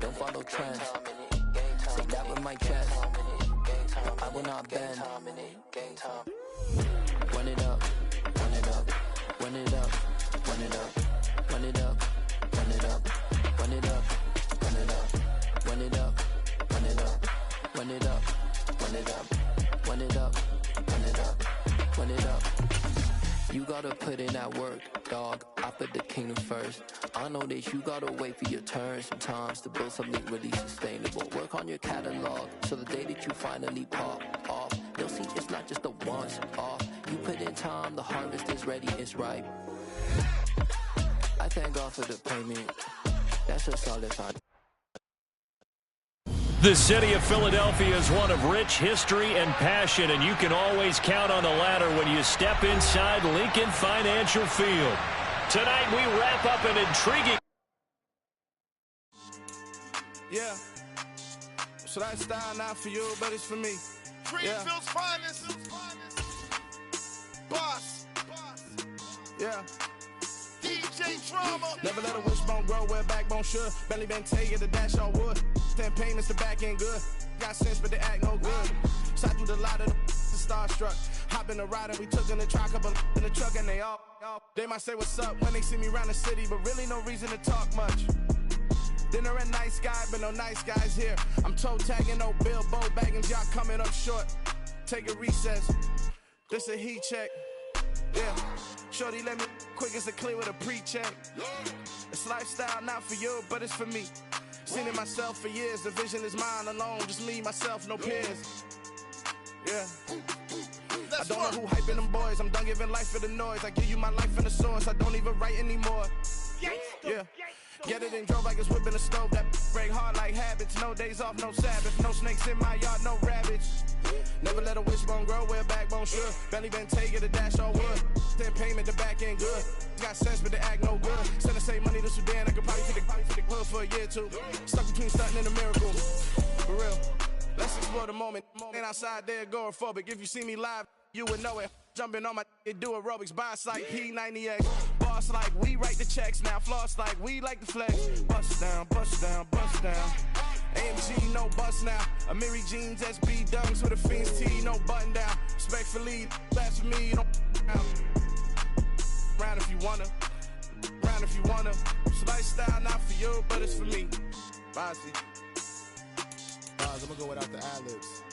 don't follow trends. Say that with my chest. I will not bend. Run it up, run it up, run it up, run it up, run it up, run it up, run it up, run it up, run it up, run it up, run it up, run it up, run it up, run it up, run it up. You gotta put in that work, dog. I put the kingdom first. I know that you gotta wait for your turn sometimes to build something really sustainable. Work on your catalog, so the day that you finally pop off, they'll see it's not just a once off. You put in time, the harvest is ready, it's ripe. I thank God for the payment. That's a solid fight. The city of Philadelphia is one of rich history and passion, and you can always count on the latter when you step inside Lincoln Financial Field. Tonight we wrap up an intriguing... Yeah. So that style not for you, but it's for me. Greenfield's finest. Boss. Yeah. DJ Drama. Never let a wishbone grow where a backbone should. Belly been take it to dash all wood. 10 payments to back end good. Got sense but they act no good. Shot through the lot of the starstruck. Hop in the ride and we took in the truck up in the truck and they all. They might say what's up when they see me around the city, but really no reason to talk much. Dinner a nice guy, but no nice guys here. I'm toe tagging, no Bilbo bagging, y'all coming up short. Take a recess. This a heat check. Yeah. Shorty let me quick as a clear with a pre-check. It's lifestyle not for you, but it's for me. Seen it myself for years. The vision is mine alone. Just me, myself, no peers. Yeah. I don't know who hyping them boys. I'm done giving life for the noise. I give you my life in the source. I don't even write anymore. Yeah. Get it and drove like it's whipping a stove. That break hard like habits. No days off, no Sabbath. No snakes in my yard, no rabbits. Never let a wishbone grow where a backbone should. Belly been take it to dash all wood. 10 payment, the back end good. Got sense, but they act no good. Send the same money to Sudan. I could probably take the hood for a year or two. Stuck between stunting and a miracle. For real. Let's explore the moment. Ain't outside there agoraphobic. If you see me live, you would know it. Jumping on my do aerobics, boss like P90X. Boss like we write the checks now. Floss like we like the flex. Bust down, bust down, bust down. AMG, no bust now. Amiri jeans, SB dunks with a Fiends T, no button down. Respectfully, that's for me, you don't round if you wanna. Round if you wanna. It's lifestyle not for you, but it's for me. Bossy. I'm gonna go without the ad-libs.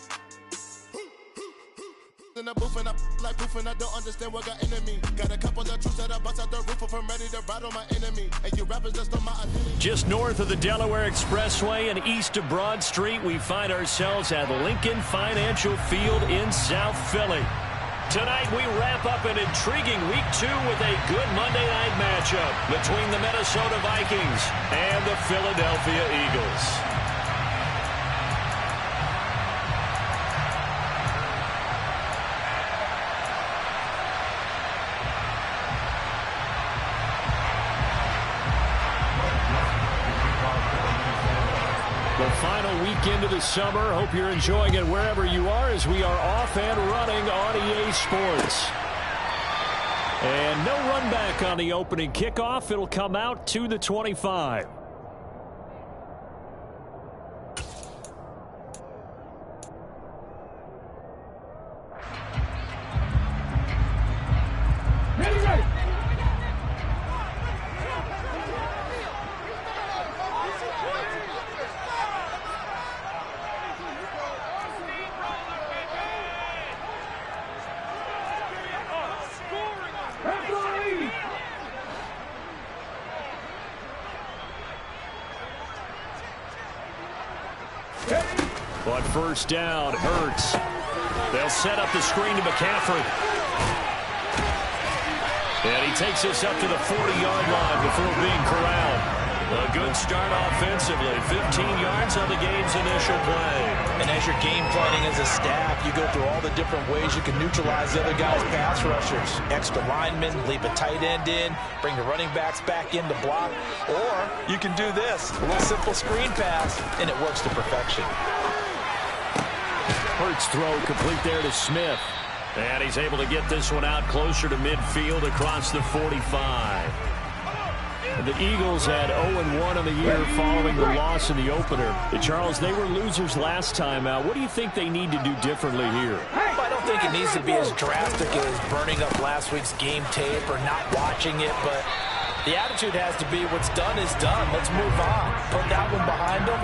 In the booth and I like poof and I don't understand what got into me. Got a couple of troops that I bust out the roof if I'm ready to ride on my enemy. And you rappers just on my identity. Just north of the Delaware Expressway and east of Broad Street, we find ourselves at Lincoln Financial Field in South Philly. Tonight we wrap up an intriguing Week 2 with a good Monday night matchup between the Minnesota Vikings and the Philadelphia Eagles. The final weekend of the summer. Hope you're enjoying it wherever you are as we are off and running on EA Sports. And no run back on the opening kickoff. It'll come out to the 25. But first down, Hurts. They'll set up the screen to McCaffrey. And he takes us up to the 40-yard line before being corralled. A good start offensively. 15 yards on the game's initial play. And as you're game planning as a staff, you go through all the different ways you can neutralize the other guy's pass rushers. Extra linemen, leave a tight end in, bring the running backs back in to block. Or you can do this, a little simple screen pass, and it works to perfection. Hurts throw complete there to Smith. And he's able to get this one out closer to midfield across the 45. The Eagles had 0-1 on the year following the loss in the opener. Charles, they were losers last time out. What do you think they need to do differently here? Well, I don't think it needs to be as drastic as burning up last week's game tape or not watching it, but the attitude has to be what's done is done. Let's move on. Put that one behind them,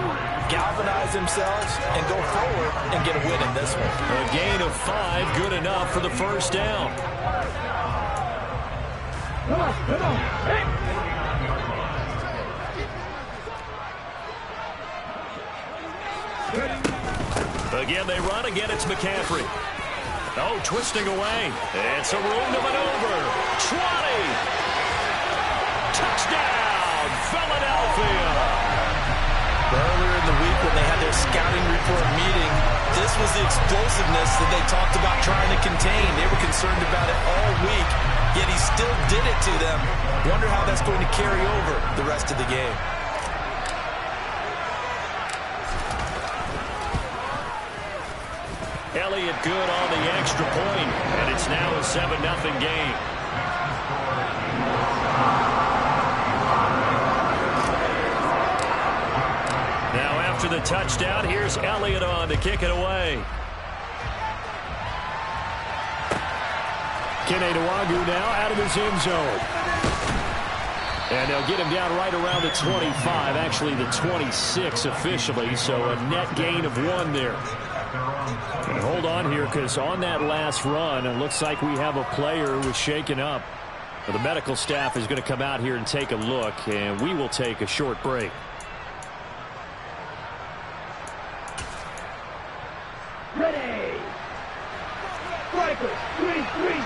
galvanize themselves, and go forward and get a win in this one. A gain of 5, good enough for the first down. Come on. Hey. Again, they run. Again, it's McCaffrey. Oh, twisting away. It's a room to maneuver. 20. Touchdown, Philadelphia. Earlier in the week when they had their scouting report meeting, this was the explosiveness that they talked about trying to contain. They were concerned about it all week, yet he still did it to them. Wonder how that's going to carry over the rest of the game. Elliott good on the extra point, and it's now a 7-0 game. Now after the touchdown, here's Elliott on to kick it away. Kene Nwagu now out of his end zone. And they'll get him down right around the 25, actually the 26 officially, so a net gain of 1 there. And hold on here, because on that last run, it looks like we have a player who was shaken up. The medical staff is going to come out here and take a look, and we will take a short break. Ready. Strikers, 3-3.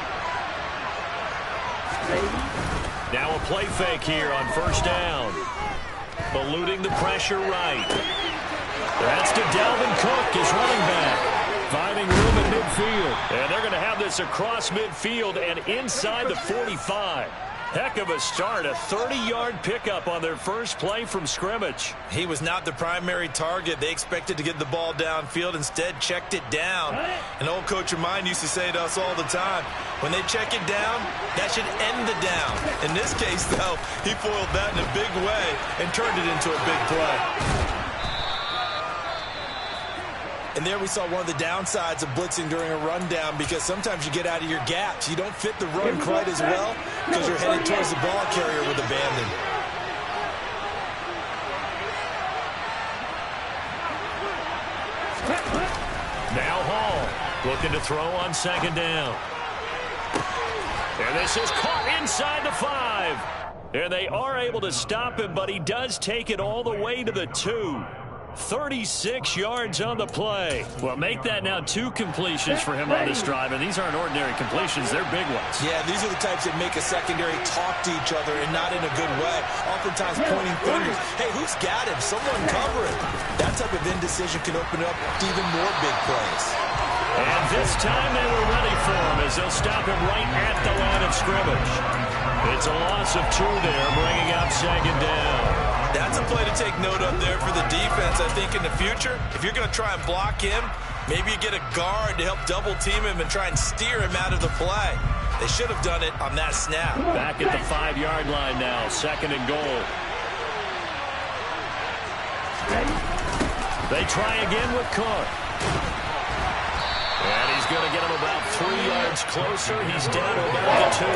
Now a play fake here on first down. Eluding the pressure right. That's to Dalvin Cook, his running back. Finding room in midfield. And they're going to have this across midfield and inside the 45. Heck of a start. A 30-yard pickup on their first play from scrimmage. He was not the primary target. They expected to get the ball downfield. Instead, checked it down. An old coach of mine used to say to us all the time, when they check it down, that should end the down. In this case, though, he foiled that in a big way and turned it into a big play. And there we saw one of the downsides of blitzing during a rundown, because sometimes you get out of your gaps. You don't fit the run quite as well because you're headed towards the ball carrier with abandon. Now Hall looking to throw on second down. And this is caught inside the 5. And they are able to stop him, but he does take it all the way to the 2. 36 yards on the play. Well, make that now 2 completions for him on this drive, and these aren't ordinary completions. They're big ones. Yeah, these are the types that make a secondary talk to each other, and not in a good way. Oftentimes pointing fingers. Hey, who's got him? Someone cover it. That type of indecision can open up to even more big plays. And this time they were ready for him as they'll stop him right at the line of scrimmage. It's a loss of 2 there, bringing up second down. That's a play to take note of there for the defense. I think in the future, if you're going to try and block him, maybe you get a guard to help double team him and try and steer him out of the play. They should have done it on that snap. Back at the 5-yard line now, second and goal. They try again with Cook. And he's going to get him about 3 yards closer. He's down to about the 2.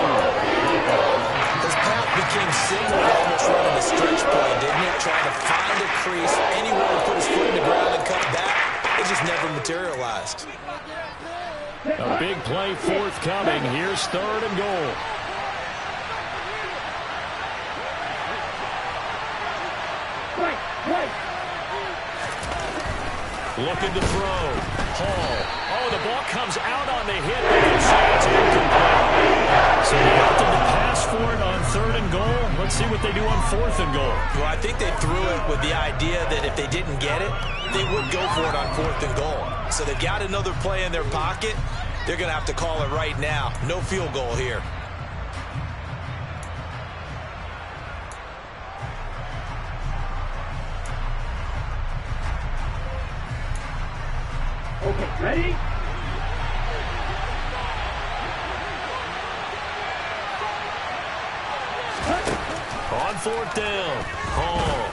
His path became similar to almost running a stretch play, didn't it? Trying to find a crease, anywhere to put his foot in the ground and cut back. It just never materialized. A big play forthcoming. Here's third and goal. Looking to throw. Hall. Oh, the ball comes out on the hit. It's incomplete. So they opted to pass for it on third and goal. Let's see what they do on fourth and goal. Well, I think they threw it with the idea that if they didn't get it, they would go for it on fourth and goal. So they've got another play in their pocket. They're going to have to call it right now. No field goal here. Okay, ready? On 4th down. Hall.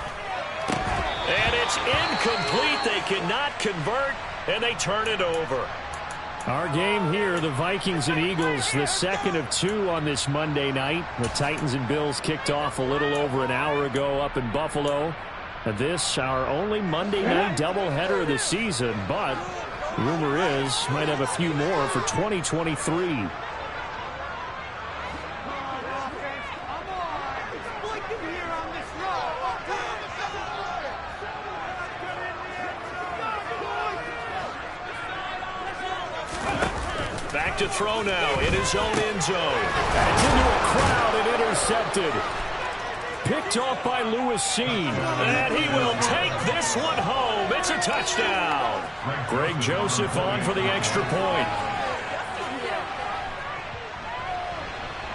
And it's incomplete. They cannot convert, and they turn it over. Our game here, the Vikings and Eagles, the second of 2 on this Monday night. The Titans and Bills kicked off a little over an hour ago up in Buffalo. This, our only Monday night doubleheader of the season, but rumor is might have a few more for 2023. Back to throw now in his own end zone. It's into a crowd and intercepted. Picked off by Lewis Seen. And he will take this one home. It's a touchdown. Greg Joseph on for the extra point.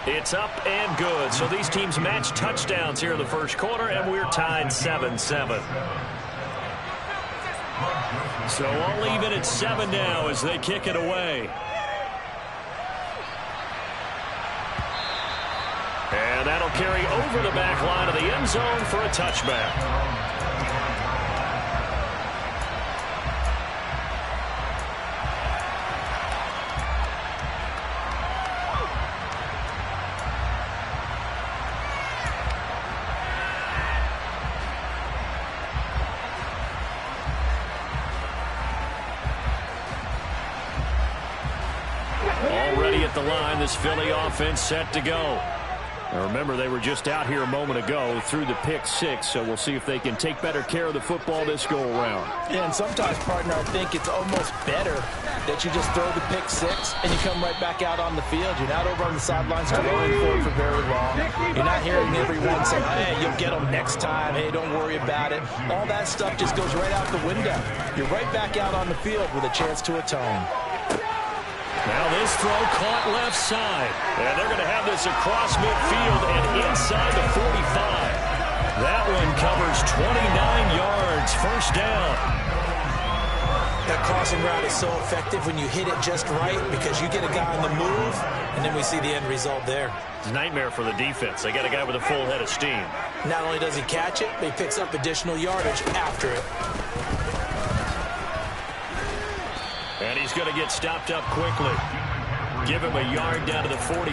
It's up and good. So these teams match touchdowns here in the first quarter, and we're tied 7-7. So I'll leave it at 7 now as they kick it away. And that'll carry over the back line of the end zone for a touchback. Already at the line, this Philly offense set to go. Now remember, they were just out here a moment ago through the pick 6, so we'll see if they can take better care of the football this go-around. Yeah, and sometimes, partner, I think it's almost better that you just throw the pick 6 and you come right back out on the field. You're not over on the sidelines going for very long. You're not hearing everyone say, hey, you'll get them next time. Hey, don't worry about it. All that stuff just goes right out the window. You're right back out on the field with a chance to atone. Now this throw caught left side. And they're going to have this across midfield and inside the 45. That one covers 29 yards. First down. That crossing route is so effective when you hit it just right because you get a guy on the move, and then we see the end result there. It's a nightmare for the defense. They got a guy with a full head of steam. Not only does he catch it, but he picks up additional yardage after it. And he's going to get stopped up quickly. Give him a yard down to the 43.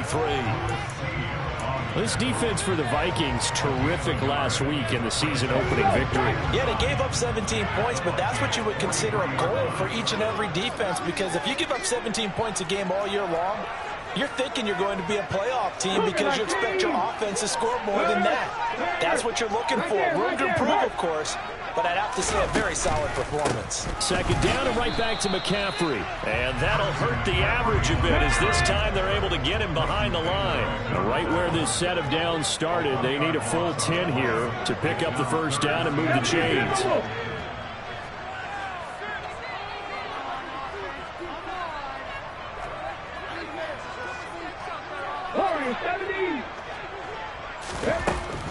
This defense for the Vikings, terrific last week in the season-opening victory. Yeah, they gave up 17 points, but that's what you would consider a goal for each and every defense, because if you give up 17 points a game all year long, you're thinking you're going to be a playoff team because you expect your offense to score more than that. That's what you're looking for. Room to improve, of course, but I'd have to say a very solid performance. Second down and right back to McCaffrey. And that'll hurt the average a bit as this time they're able to get him behind the line. Now, right where this set of downs started, they need a full 10 here to pick up the first down and move the chains.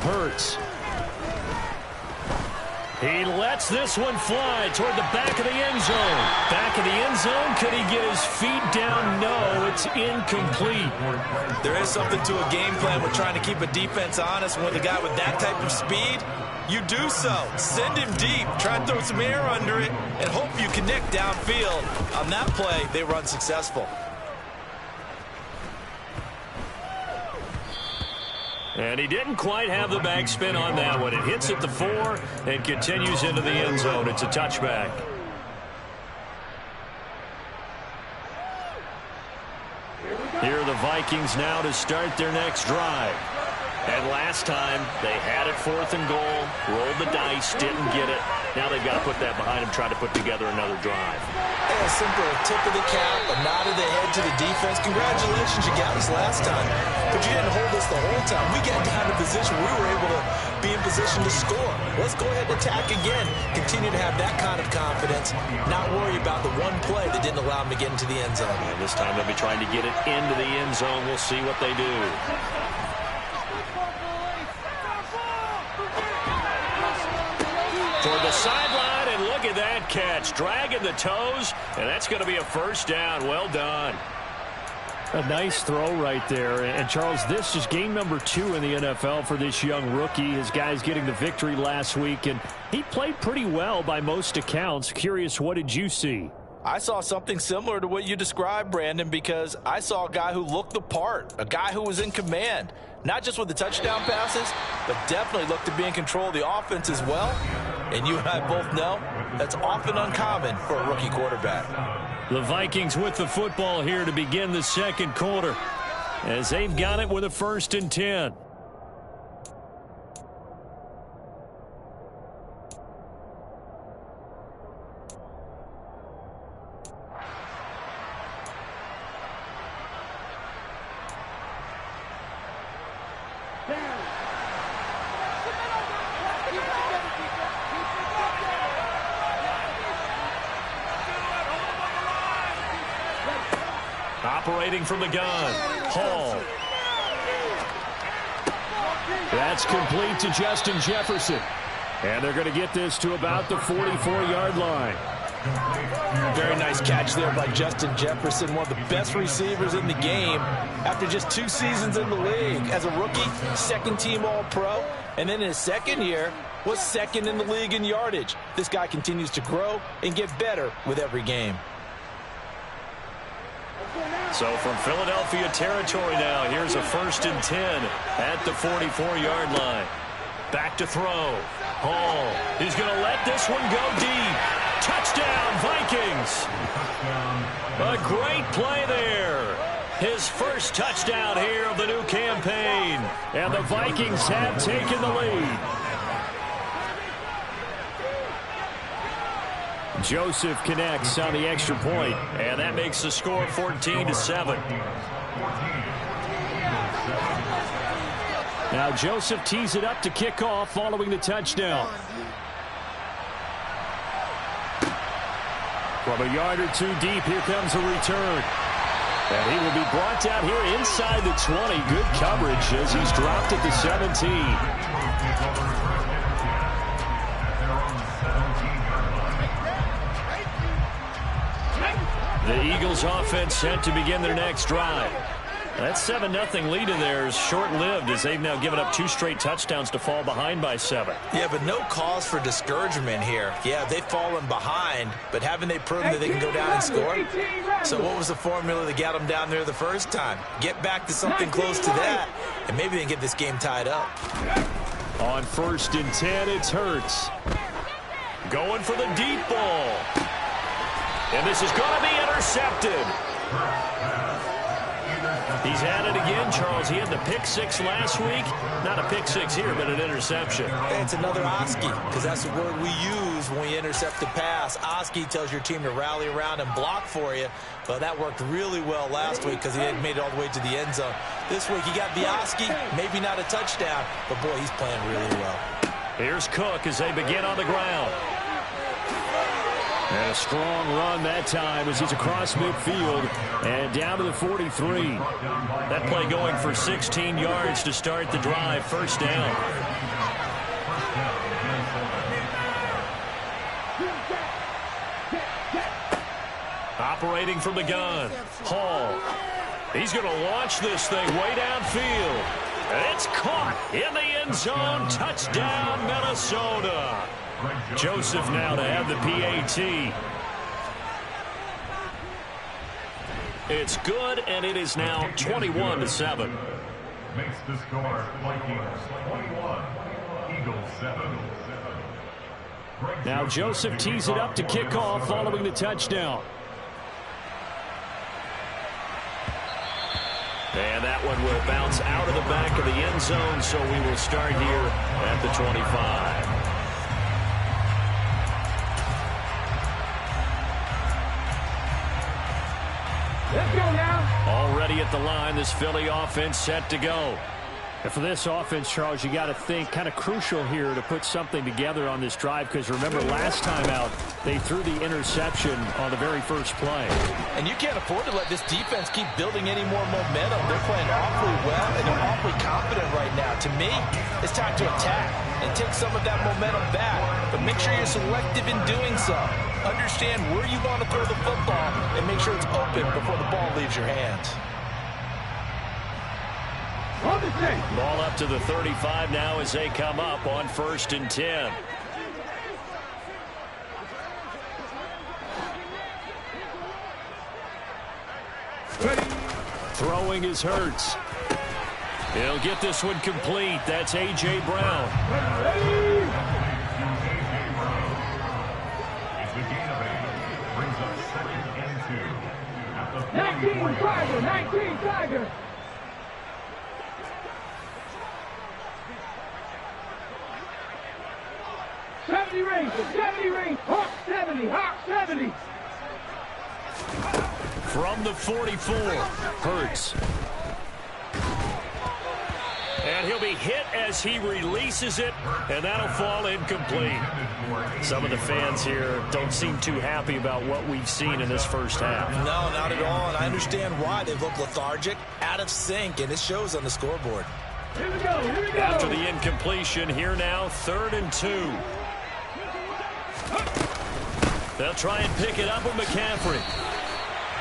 Hurts. He lets this one fly toward the back of the end zone. Back of the end zone. Could he get his feet down? No, it's incomplete. There is something to a game plan with trying to keep a defense honest. When with a guy with that type of speed, you do so. Send him deep. Try and throw some air under it and hope you connect downfield. On that play, they were unsuccessful. And he didn't quite have the backspin on that one. It hits at the 4 and continues into the end zone. It's a touchback. Here are the Vikings now to start their next drive. And last time, they had it 4th and goal, rolled the dice, didn't get it. Now they've got to put that behind them, try to put together another drive. A simple tip of the cap, a nod of the head to the defense. Congratulations, you got us last time. But you didn't hold us the whole time. We got down to position we were able to be in position to score. Let's go ahead and attack again. Continue to have that kind of confidence. Not worry about the one play that didn't allow them to get into the end zone. And this time they'll be trying to get it into the end zone. We'll see what they do. Toward the sideline, and look at that catch. Dragging the toes, and that's going to be a first down. Well done. A nice throw right there. And, Charles, this is game number 2 in the NFL for this young rookie. His guys getting the victory last week, and he played pretty well by most accounts. Curious, what did you see? I saw something similar to what you described, Brandon, because I saw a guy who looked the part, a guy who was in command, not just with the touchdown passes, but definitely looked to be in control of the offense as well. And you and I both know that's often uncommon for a rookie quarterback. The Vikings with the football here to begin the second quarter, as they've got it with a 1st and 10. Operating from the gun, Hall. That's complete to Justin Jefferson. And they're going to get this to about the 44-yard line. Very nice catch there by Justin Jefferson, one of the best receivers in the game after just 2 seasons in the league. As a rookie, 2nd-team All-Pro, and then in his 2nd year, was 2nd in the league in yardage. This guy continues to grow and get better with every game. So from Philadelphia territory now, here's a 1st and 10 at the 44-yard line. Back to throw. Hall is going to let this one go deep. Touchdown, Vikings. A great play there. His first touchdown here of the new campaign. And the Vikings have taken the lead. Joseph connects on the extra point, and that makes the score 14-7. Now Joseph tees it up to kick off following the touchdown. From a yard or 2 deep, here comes a return. And he will be brought down here inside the 20. Good coverage as he's dropped at the 17. The Eagles offense set to begin their next drive. That 7-0 lead in there is short-lived as they've now given up 2 straight touchdowns to fall behind by 7. Yeah, but no cause for discouragement here. Yeah, they've fallen behind, but haven't they proven that they can go down and score? So what was the formula that got them down there the first time? Get back to something close to that, and maybe they can get this game tied up. On 1st and 10, it's Hurts. Going for the deep ball. And this is going to be intercepted. He's at it again, Charles. He had the pick 6 last week. Not a pick 6 here, but an interception. It's another Oski, because that's the word we use when we intercept the pass. Oski tells your team to rally around and block for you. But that worked really well last week because he had made it all the way to the end zone. This week he got the Oski, maybe not a touchdown, but boy, he's playing really well. Here's Cook as they begin on the ground. And a strong run that time as he's across midfield and down to the 43. That play going for 16 yards to start the drive. 1st down. Operating from the gun, Hall. He's going to launch this thing way downfield. And it's caught in the end zone. Touchdown, Minnesota. Joseph now to have the PAT. It's good, and it is now 21-7. Makes the score Vikings 21, Eagles 7. Now Joseph tees it up to kick off following the touchdown. And that one will bounce out of the back of the end zone, so we will start here at the 25. Let's go now. Already at the line, this Philly offense set to go. And for this offense, Charles, you got to think kind of crucial here to put something together on this drive, because remember last time out they threw the interception on the very first play. And you can't afford to let this defense keep building any more momentum. They're playing awfully well, and they're awfully confident right now. To me, it's time to attack and take some of that momentum back. But make sure you're selective in doing so. Understand where you want to throw the football and make sure it's open before the ball leaves your hands. Hold the same. Ball up to the 35 now as they come up on 1st and 10. Ready. Throwing is Hurts. He'll get this one complete. That's A.J. Brown. Ready. It's a gain of 8. Brings up 2nd and 2. At the 19 Tiger. 19 Tiger. Range, 70 range, Hawk 70, Hawk 70. From the 44, Hurts. And he'll be hit as he releases it, and that'll fall incomplete. Some of the fans here don't seem too happy about what we've seen in this first half. No, not at all, and I understand why. They look lethargic, out of sync, and it shows on the scoreboard. Here we go, here we go. After the incompletion, here now, 3rd and 2. They'll try and pick it up with McCaffrey.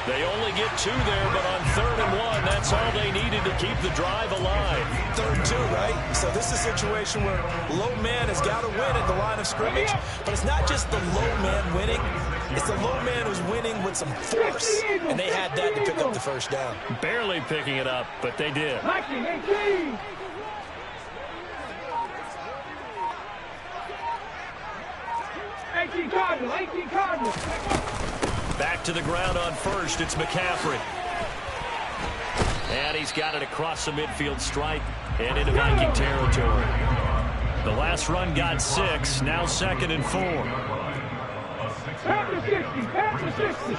They only get 2 there, but on 3rd and 1, that's all they needed to keep the drive alive. 3rd and 2, right? So this is a situation where low man has got to win at the line of scrimmage, but it's not just the low man winning. It's the low man who's winning with some force, and they had that to pick up the first down. Barely picking it up, but they did. 19, 18 Cardinal, 18 Cardinal. Back to the ground on 1st, it's McCaffrey. And he's got it across the midfield stripe and into Viking territory. The last run got 6, now 2nd and 4. After 60, after 60.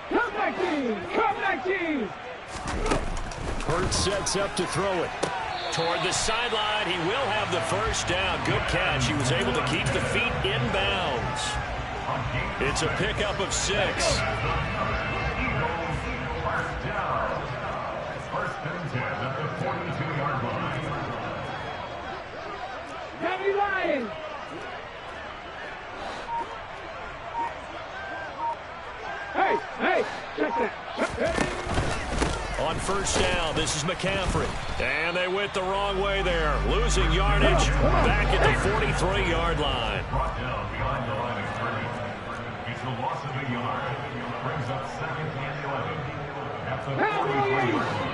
Come 19, come 19. Hurts sets up to throw it. Toward the sideline, he will have the first down. Good catch. He was able to keep the feet in bounds. It's a pickup of 6. First down. 1st and 10 at the 42-yard line. Heavy Lions. Hey, check that. On 1st down, this is McCaffrey. And they went the wrong way there. Losing yardage back at the 43-yard line. Brought down behind the line of scrimmage. It's a loss of a yard. Brings up 2nd and 11 at the 43-yard line.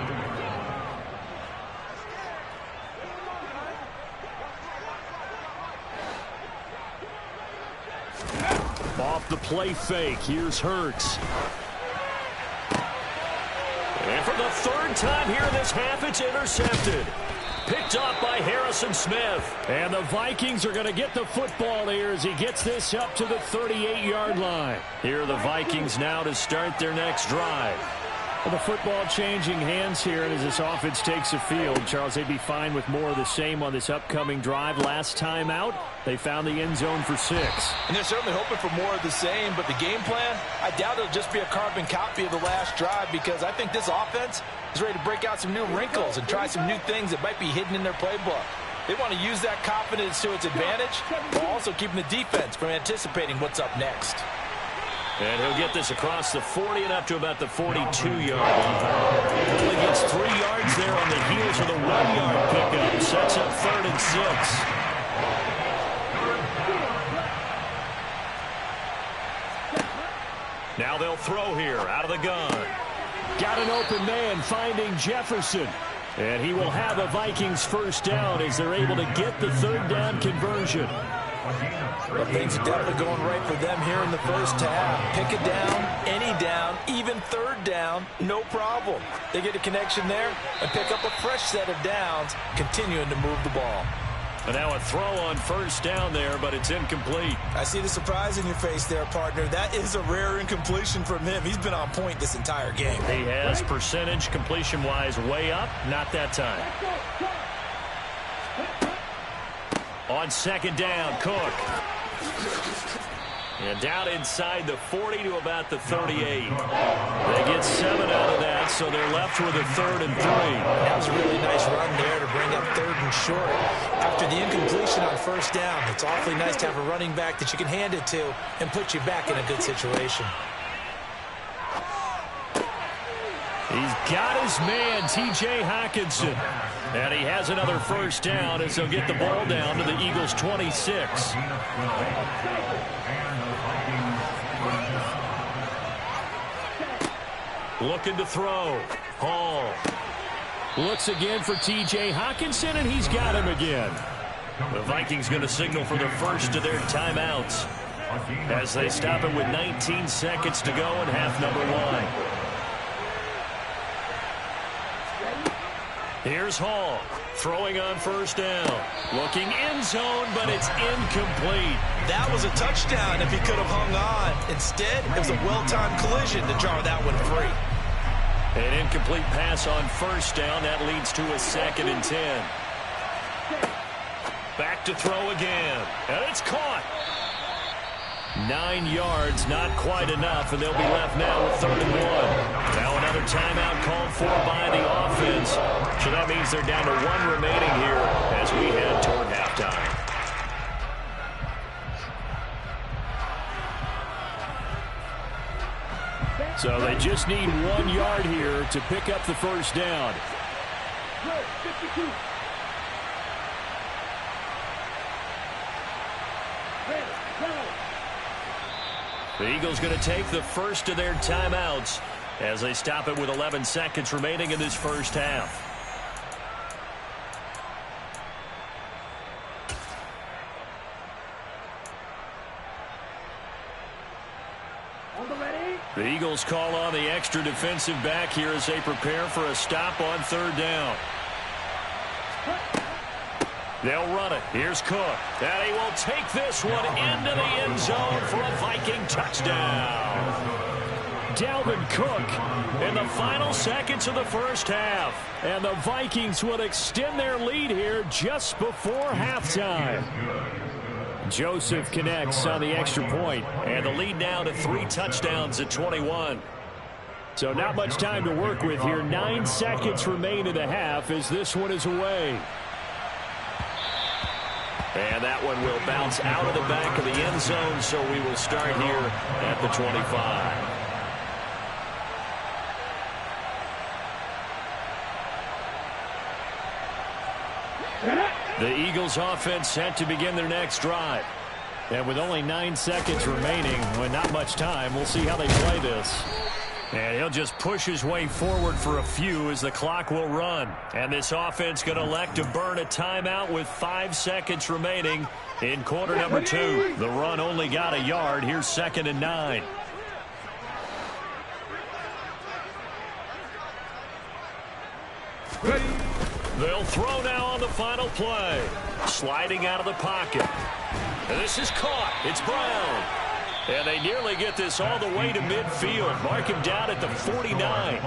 Off the play fake, here's Hurts. And for the 3rd time here in this half, it's intercepted. Picked off by Harrison Smith. And the Vikings are going to get the football here as he gets this up to the 38-yard line. Here are the Vikings now to start their next drive. Well, the football changing hands here, and as this offense takes the field, Charles, they'd be fine with more of the same on this upcoming drive. Last time out, they found the end zone for 6. And they're certainly hoping for more of the same, but the game plan, I doubt it'll just be a carbon copy of the last drive, because I think this offense is ready to break out some new wrinkles and try some new things that might be hidden in their playbook. They want to use that confidence to its advantage, while also keeping the defense from anticipating what's up next. And he'll get this across the 40 and up to about the 42-yard line. Only gets 3 yards there on the heels of the 1-yard pickup. Sets up 3rd and 6. Now they'll throw here out of the gun. Got an open man finding Jefferson. And he will have a Vikings first down as they're able to get the 3rd down conversion. Well, things are definitely going right for them here in the first half. Pick a down, any down, even 3rd down, no problem. They get a connection there and pick up a fresh set of downs, continuing to move the ball. And now a throw on 1st down there, but it's incomplete. I see the surprise in your face there, partner. That is a rare incompletion from him. He's been on point this entire game. He has percentage completion-wise way up, not that time. On 2nd down, Cook. And down inside the 40 to about the 38. They get 7 out of that, so they're left with a 3rd and 3. That was a really nice run there to bring up 3rd and short. After the incompletion on 1st down, it's awfully nice to have a running back that you can hand it to and put you back in a good situation. He's got his man, T.J. Hockenson. And he has another 1st down as they'll get the ball down to the Eagles' 26. Looking to throw. Hall. Looks again for T.J. Hockenson, and he's got him again. The Vikings going to signal for the first of their timeouts as they stop it with 19 seconds to go in half number 1. Here's Hall, throwing on 1st down. Looking end zone, but it's incomplete. That was a touchdown if he could have hung on. Instead, it was a well-timed collision to jar that one free. An incomplete pass on 1st down. That leads to a 2nd and 10. Back to throw again. And it's caught. 9 yards, not quite enough, and they'll be left now with 3rd and 1. Now another timeout called for by the offense. So that means they're down to 1 remaining here as we head toward halftime. So they just need 1 yard here to pick up the 1st down. 52. The Eagles going to take the first of their timeouts as they stop it with 11 seconds remaining in this 1st half. The Eagles call on the extra defensive back here as they prepare for a stop on 3rd down. They'll run it. Here's Cook. And he will take this one into the end zone for a Viking touchdown. Dalvin Cook in the final seconds of the 1st half. And the Vikings will extend their lead here just before halftime. Joseph connects on the extra point. And the lead now to 3 touchdowns at 21. So not much time to work with here. 9 seconds remain in the half as this one is away. And that one will bounce out of the back of the end zone, so we will start here at the 25. The Eagles offense set to begin their next drive. And with only 9 seconds remaining, with not much time, we'll see how they play this. And he'll just push his way forward for a few as the clock will run. And this offense going to elect to burn a timeout with 5 seconds remaining in quarter number 2. The run only got a yard. Here's 2nd and 9. They'll throw now on the final play. Sliding out of the pocket. And this is caught. It's Brown. And they nearly get this all the way to midfield. Mark him down at the 49.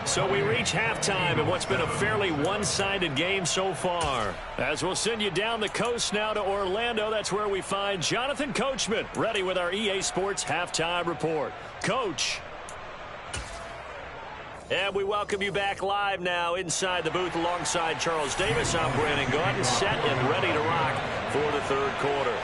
So we reach halftime in what's been a fairly one-sided game so far. As we'll send you down the coast now to Orlando, that's where we find Jonathan Coachman, ready with our EA Sports Halftime Report. Coach. And we welcome you back live now inside the booth alongside Charles Davis. I'm Brandon Gordon, set and ready to rock for the 3rd quarter.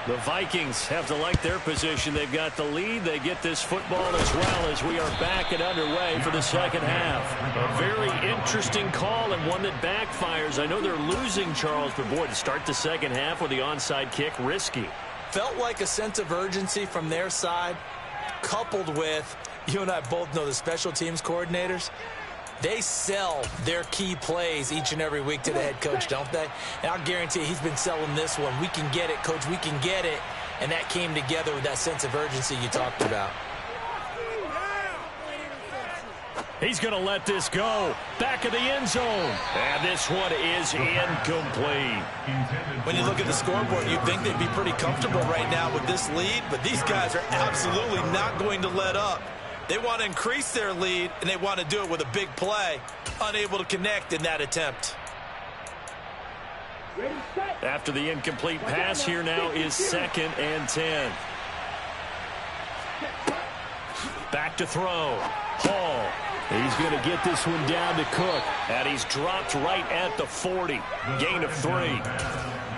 The Vikings have to like their position. They've got the lead. They get this football as well as we are back and underway for the 2nd half. A very interesting call and one that backfires. I know they're losing, Charles, but boy, to start the 2nd half with the onside kick, risky. Felt like a sense of urgency from their side, coupled with, you and I both know the special teams coordinators. They sell their key plays each and every week to the head coach, don't they? And I'll guarantee you he's been selling this one. We can get it, coach. We can get it. And that came together with that sense of urgency you talked about. He's going to let this go. Back of the end zone. And this one is incomplete. When you look at the scoreboard, you'd think they'd be pretty comfortable right now with this lead. But these guys are absolutely not going to let up. They want to increase their lead, and they want to do it with a big play. Unable to connect in that attempt. After the incomplete pass, here now is 2nd and 10. Back to throw. Hall. He's going to get this one down to Cook. And he's dropped right at the 40. Gain of 3.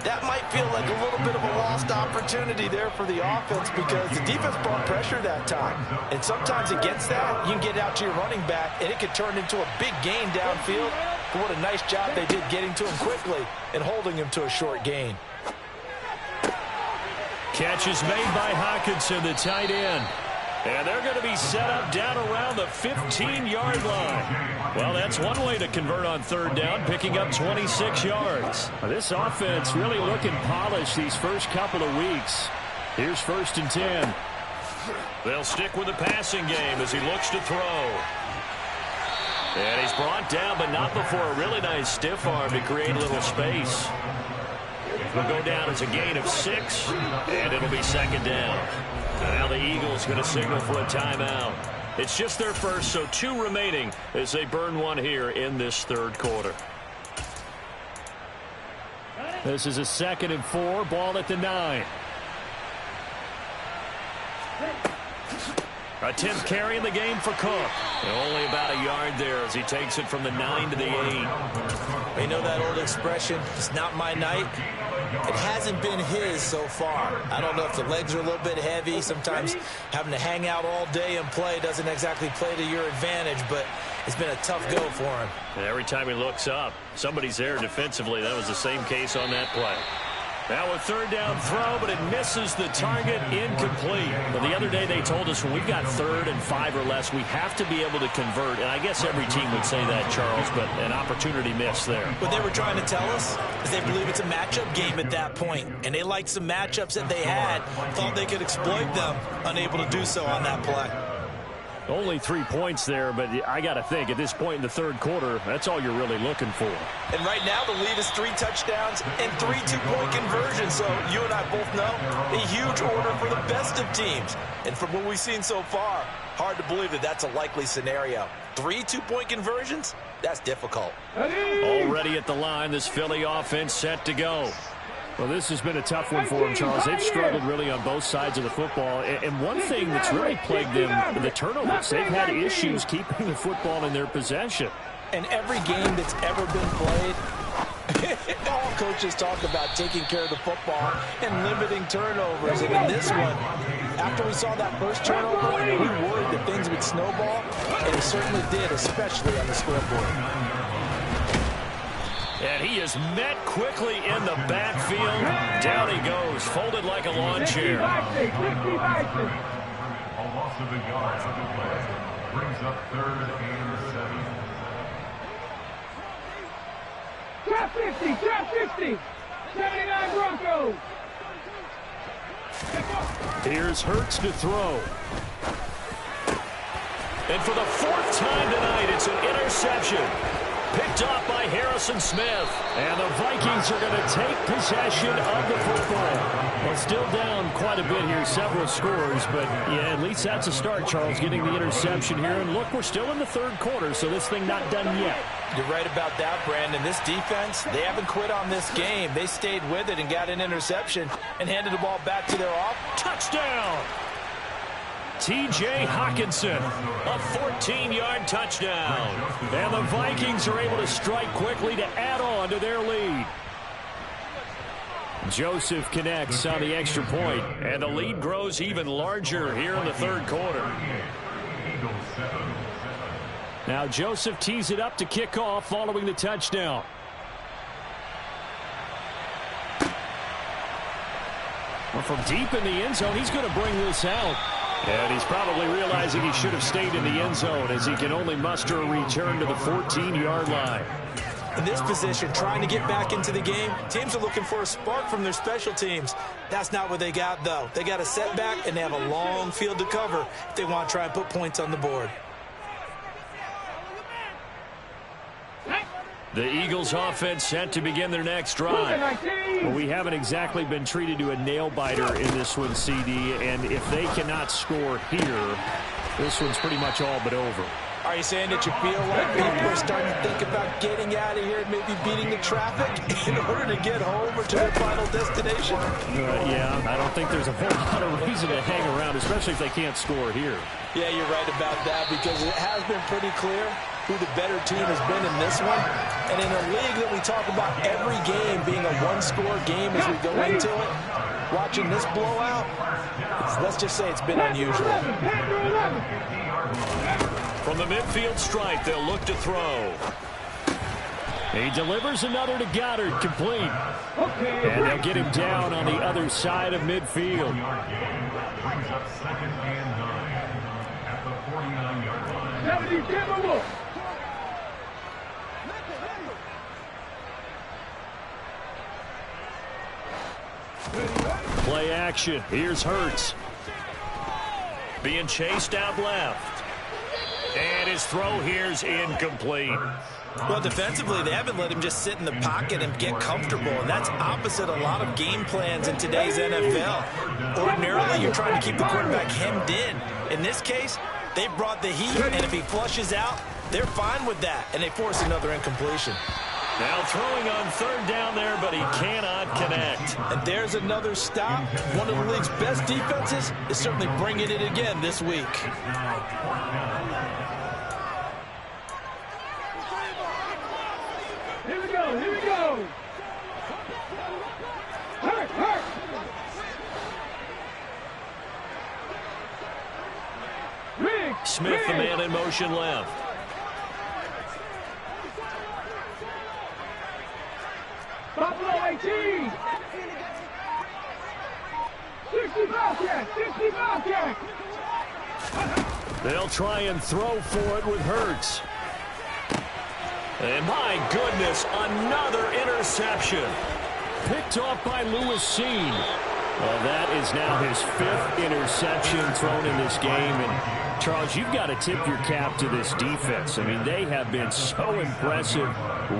That might feel like a little bit of a lost opportunity there for the offense because the defense brought pressure that time. And sometimes against that, you can get out to your running back, and it could turn into a big gain downfield. But what a nice job they did getting to him quickly and holding him to a short gain. Catch is made by Hockenson, the tight end. And they're going to be set up down around the 15-yard line. Well, that's one way to convert on third down, picking up 26 yards. This offense really looking polished these first couple of weeks. Here's 1st and 10. They'll stick with the passing game as he looks to throw. And he's brought down, but not before a really nice stiff arm to create a little space. Will go down as a gain of 6, and it'll be 2nd down. Now the Eagles going to signal for a timeout. It's just their first, so 2 remaining as they burn one here in this third quarter. This is a 2nd and 4, ball at the 9. A 10th carry in the game for Cook. And only about a yard there as he takes it from the 9 to the 8. You know that old expression, it's not my night? It hasn't been his so far. I don't know if the legs are a little bit heavy. Sometimes having to hang out all day and play doesn't exactly play to your advantage, but it's been a tough go for him. And every time he looks up, somebody's there defensively. That was the same case on that play. Now a third down throw, but it misses the target, incomplete. Well, the other day they told us when we've got 3rd and 5 or less, we have to be able to convert. And I guess every team would say that, Charles, but an opportunity missed there. What they were trying to tell us is they believe it's a matchup game at that point. And they liked some matchups that they had, thought they could exploit them, unable to do so on that play. Only 3 points there, but I got to think at this point in the third quarter, that's all you're really looking for. And right now the lead is 3 touchdowns and 3 two-point conversions. So you and I both know a huge order for the best of teams. And from what we've seen so far, hard to believe that that's a likely scenario. 3 two-point conversions? That's difficult. Already at the line, this Philly offense set to go. Well, this has been a tough one for them, Charles. They've struggled really on both sides of the football. And one thing that's really plagued them, the turnovers. They've had issues keeping the football in their possession. And every game that's ever been played, all coaches talk about taking care of the football and limiting turnovers. And in this one, after we saw that first turnover, we worried that things would snowball, and it certainly did, especially on the scoreboard. And he is met quickly in the backfield. Down he goes, folded like a lawn chair. A loss of a yard on the play brings up 3rd and 7. Top 50, top 50. 79 Broncos. Here's Hurts to throw. And for the 4th time tonight, it's an interception. Picked off by Harrison Smith. And the Vikings are going to take possession of the football. Well, still down quite a bit here, several scores. But, yeah, at least that's a start, Charles, getting the interception here. And, look, we're still in the third quarter, so this thing not done yet. You're right about that, Brandon. This defense, they haven't quit on this game. They stayed with it and got an interception and handed the ball back to their Touchdown! T.J. Hockenson, a 14-yard touchdown. And the Vikings are able to strike quickly to add on to their lead. Joseph connects on the extra point, and the lead grows even larger here in the third quarter. Now Joseph tees it up to kick off following the touchdown. Well, from deep in the end zone, he's going to bring this out. And he's probably realizing he should have stayed in the end zone as he can only muster a return to the 14-yard line. In this position, trying to get back into the game, teams are looking for a spark from their special teams. That's not what they got, though. They got a setback, and they have a long field to cover if they want to try and put points on the board. The Eagles offense set to begin their next drive. Well, we haven't exactly been treated to a nail-biter in this one, CD, and if they cannot score here, this one's pretty much all but over. Are you saying that you feel like people are starting to think about getting out of here and maybe beating the traffic in order to get home or to their final destination? Yeah, I don't think there's a whole lot of reason to hang around, especially if they can't score here. Yeah, you're right about that, because it has been pretty clear who the better team has been in this one. And in a league that we talk about every game being a one-score game as we go into it, watching this blowout, let's just say it's been unusual. From the midfield stripe, they'll look to throw. He delivers another to Goddard, complete. And they'll get him down on the other side of midfield. Brings up 2nd and 9 at the 49-yard line. Play action. Here's Hurts. Being chased out left. And his throw here's incomplete. Well, defensively, they haven't let him just sit in the pocket and get comfortable, and that's opposite a lot of game plans in today's NFL. Ordinarily, you're trying to keep the quarterback hemmed in. In this case, they brought the heat, and if he flushes out, they're fine with that, and they force another incompletion. Now throwing on 3rd down there, but he cannot connect. And there's another stop. One of the league's best defenses is certainly bringing it again this week. Here we go, here we go. Hurt, hurt. Smith, the man in motion left. Buffalo 18. 60 Bobcat, 60 Bobcat. They'll try and throw for it with Hurts. And my goodness, another interception. Picked off by Lewis Seen. Well, that is now his 5th interception thrown in this game. And, Charles, you've got to tip your cap to this defense. I mean, they have been so impressive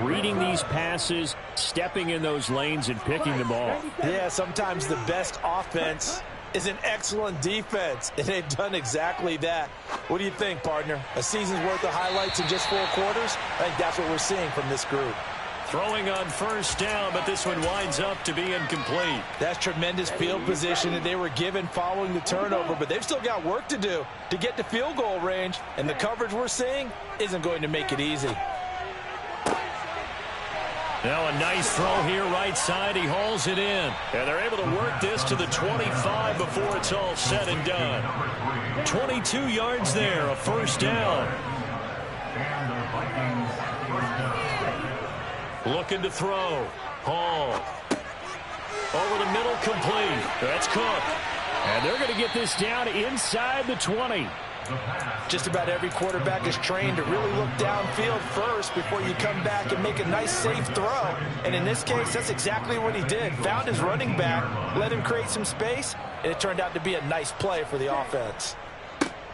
reading these passes, stepping in those lanes, and picking them off. Yeah, sometimes the best offense is an excellent defense, and they've done exactly that. What do you think, partner? A season's worth of highlights in just 4 quarters? I think that's what we're seeing from this group. Throwing on 1st down, but this one winds up to be incomplete. That's tremendous field position that they were given following the turnover, but they've still got work to do to get to field goal range, and the coverage we're seeing isn't going to make it easy. Now a nice throw here right side. He hauls it in. And they're able to work this to the 25 before it's all said and done. 22 yards there, a 1st down. And the Vikings first down. Looking to throw. Hall. Over the middle, complete. That's Cook. And they're going to get this down inside the 20. Just about every quarterback is trained to really look downfield first before you come back and make a nice, safe throw. And in this case, that's exactly what he did. Found his running back, let him create some space, and it turned out to be a nice play for the offense.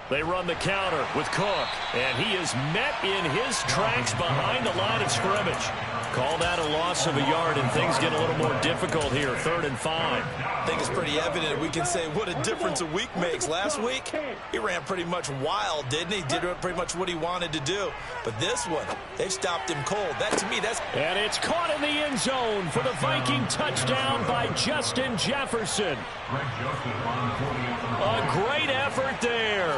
They run the counter with Cook, and he is met in his tracks behind the line of scrimmage. Called out a loss of a yard, and things get a little more difficult here, 3rd and 5. I think it's pretty evident. We can say what a difference a week makes. Last week, he ran pretty much wild, didn't he? Did pretty much what he wanted to do. But this one, they've stopped him cold. That, to me, that's... And it's caught in the end zone for the Viking touchdown by Justin Jefferson. A great effort there.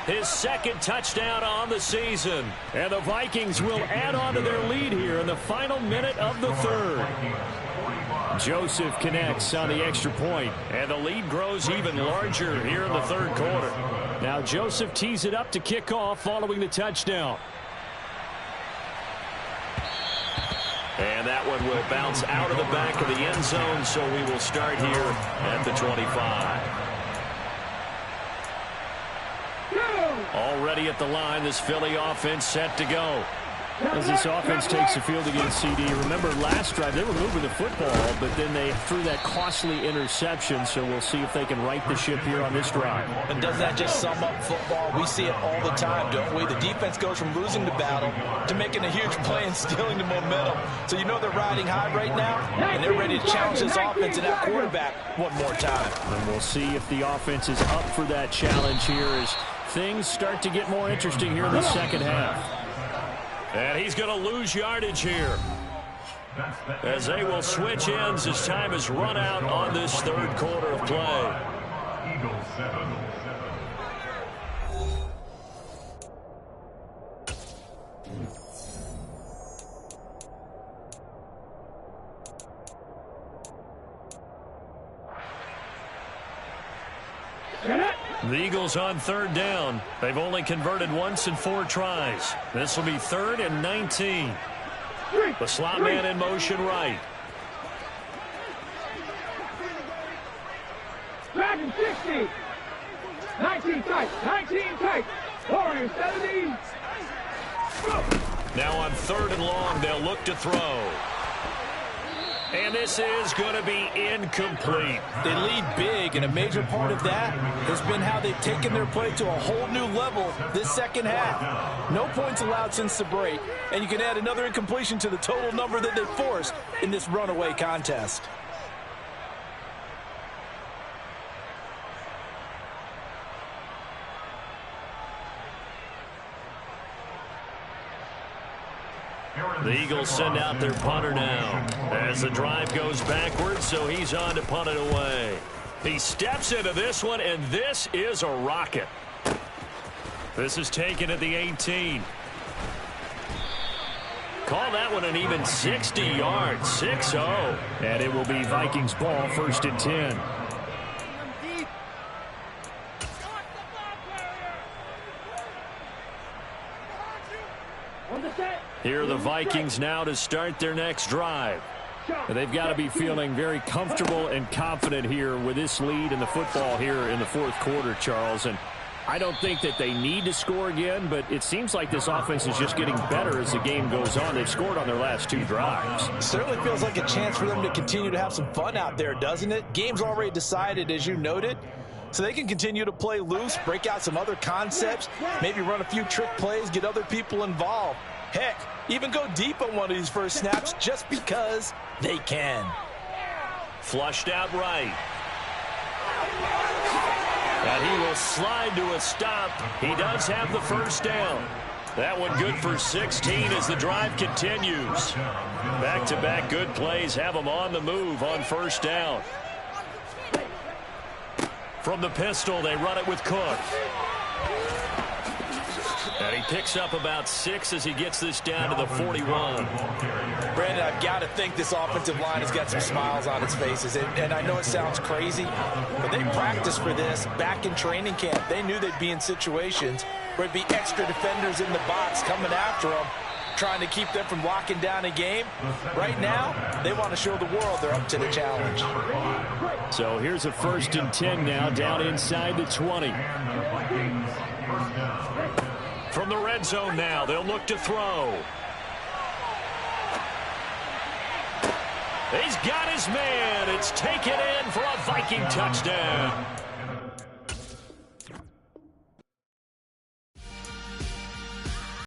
His 2nd touchdown on the season. And the Vikings will add on to their lead here in the final minute of the 3rd. Joseph connects on the extra point, and the lead grows even larger here in the 3rd quarter. Now Joseph tees it up to kick off following the touchdown. And that one will bounce out of the back of the end zone, so we will start here at the 25. Already at the line, this Philly offense set to go. As this offense takes the field against CD, remember last drive they were moving the football, but then they threw that costly interception, so we'll see if they can right the ship here on this drive. And doesn't that just sum up football? We see it all the time, don't we? The defense goes from losing the battle to making a huge play and stealing the momentum. So you know they're riding high right now, and they're ready to challenge this offense and that quarterback one more time. And we'll see if the offense is up for that challenge here as things start to get more interesting here in the second half. And he's going to lose yardage here, as they will switch ends as time has run out on this third quarter of play. Eagles 7. The Eagles on third down. They've only converted once in 4 tries. This will be 3rd and 19. The slot man in motion right. Dragon 60. 19 tight. 19 tight. Warriors 70. Now on 3rd and long, they'll look to throw. And this is going to be incomplete. They lead big, and a major part of that has been how they've taken their play to a whole new level this second half. No points allowed since the break, and you can add another incompletion to the total number that they forced in this runaway contest. The Eagles send out their punter now as the drive goes backwards, so he's on to punt it away. He steps into this one, and this is a rocket. This is taken at the 18. Call that one an even 60 yards, 6-0. And it will be Vikings ball, 1st and 10. Here are the Vikings now to start their next drive. They've got to be feeling very comfortable and confident here with this lead in the football here in the 4th quarter, Charles. And I don't think that they need to score again, but it seems like this offense is just getting better as the game goes on. They've scored on their last 2 drives. Certainly feels like a chance for them to continue to have some fun out there, doesn't it? Game's already decided, as you noted. So they can continue to play loose, break out some other concepts, maybe run a few trick plays, get other people involved. Heck, even go deep on one of these first snaps just because they can. Flushed out right. And he will slide to a stop. He does have the first down. That one good for 16 as the drive continues. Back-to-back good plays have them on the move on first down. From the pistol, they run it with Cook. And he picks up about 6 as he gets this down to the 41. Brandon, I've got to think this offensive line has got some smiles on its faces. And I know it sounds crazy, but they practiced for this back in training camp. They knew they'd be in situations where it'd be extra defenders in the box coming after them, trying to keep them from locking down a game. Right now, they want to show the world they're up to the challenge. So here's a 1st and 10 now, down inside the 20. From the red zone now, they'll look to throw. He's got his man. It's taken in for a Viking touchdown.